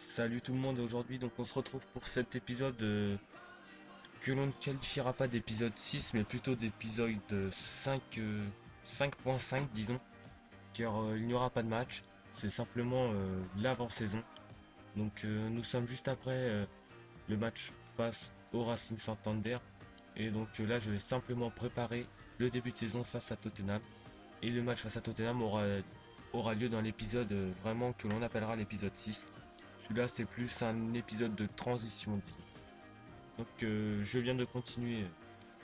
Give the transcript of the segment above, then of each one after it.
Salut tout le monde, aujourd'hui donc on se retrouve pour cet épisode que l'on ne qualifiera pas d'épisode 6 mais plutôt d'épisode 5, 5.5 disons, car il n'y aura pas de match, c'est simplement l'avant-saison. Donc nous sommes juste après le match face au Racing Santander et donc là je vais simplement préparer le début de saison face à Tottenham et le match face à Tottenham aura lieu dans l'épisode vraiment que l'on appellera l'épisode 6. Celui-là, c'est plus un épisode de transition, disons. Donc, je viens de continuer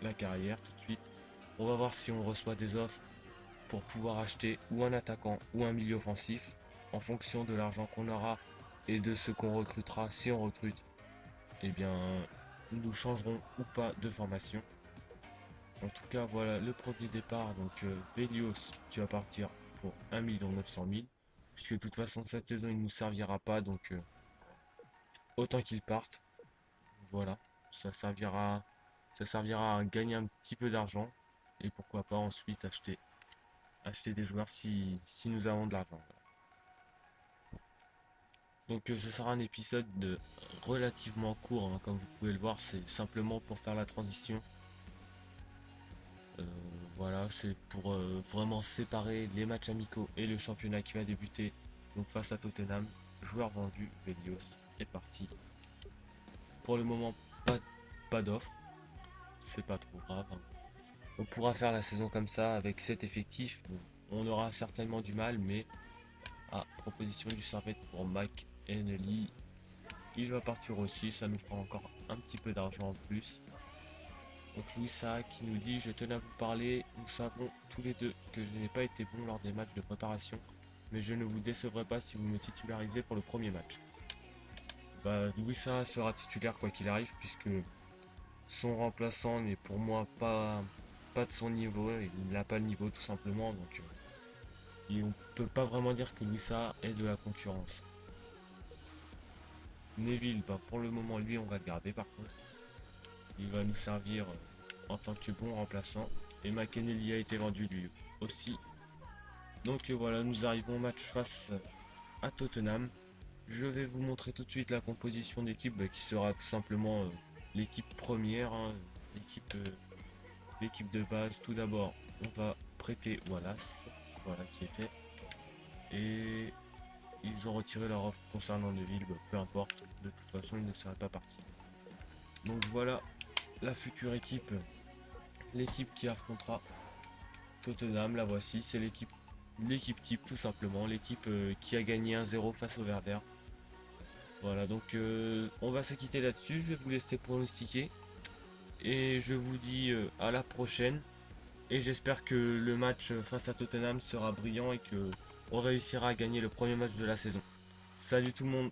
la carrière tout de suite. On va voir si on reçoit des offres pour pouvoir acheter ou un attaquant ou un milieu offensif en fonction de l'argent qu'on aura et de ce qu'on recrutera. Si on recrute, eh bien, nous changerons ou pas de formation. En tout cas, voilà le premier départ. Donc, Velios qui va partir pour 1 900 000. Puisque de toute façon, cette saison, il ne nous servira pas. Donc, autant qu'il parte. Voilà, ça servira à gagner un petit peu d'argent et pourquoi pas ensuite acheter des joueurs si nous avons de l'argent. Donc ce sera un épisode relativement court, hein, comme vous pouvez le voir, c'est simplement pour faire la transition. Euh, voilà, c'est pour vraiment séparer les matchs amicaux et le championnat qui va débuter. Donc face à Tottenham, joueur vendu, Velios est parti. Pour le moment, pas d'offre, c'est pas trop grave, hein. On pourra faire la saison comme ça avec cet effectif. Bon, on aura certainement du mal, mais à proposition du Servette pour Mike Henley, il va partir aussi. Ça nous fera encore un petit peu d'argent en plus. Donc Louis Saha qui nous dit: je tenais à vous parler. Nous savons tous les deux que je n'ai pas été bon lors des matchs de préparation, mais je ne vous décevrai pas si vous me titularisez pour le premier match. Bah, Louis Saha sera titulaire quoi qu'il arrive, puisque son remplaçant n'est pour moi pas de son niveau, il n'a pas le niveau tout simplement, donc et on peut pas vraiment dire que Wissa est de la concurrence. Neville, bah pour le moment lui on va le garder par contre. Il va nous servir en tant que bon remplaçant. Et McKenzie a été vendu lui aussi. Donc voilà, nous arrivons au match face à Tottenham. Je vais vous montrer tout de suite la composition d'équipe qui sera tout simplement l'équipe première, hein, l'équipe l'équipe de base. Tout d'abord, on va prêter Wallace, voilà qui est fait. Et ils ont retiré leur offre concernant Neville, bah, peu importe, de toute façon il ne serait pas parti. Donc voilà la future équipe, l'équipe qui affrontera Tottenham, la voici, c'est l'équipe type tout simplement, l'équipe qui a gagné 1-0 face au Werder. Voilà, donc on va se quitter là-dessus, je vais vous laisser pronostiquer et je vous dis à la prochaine et j'espère que le match face à Tottenham sera brillant et que on réussira à gagner le premier match de la saison. Salut tout le monde!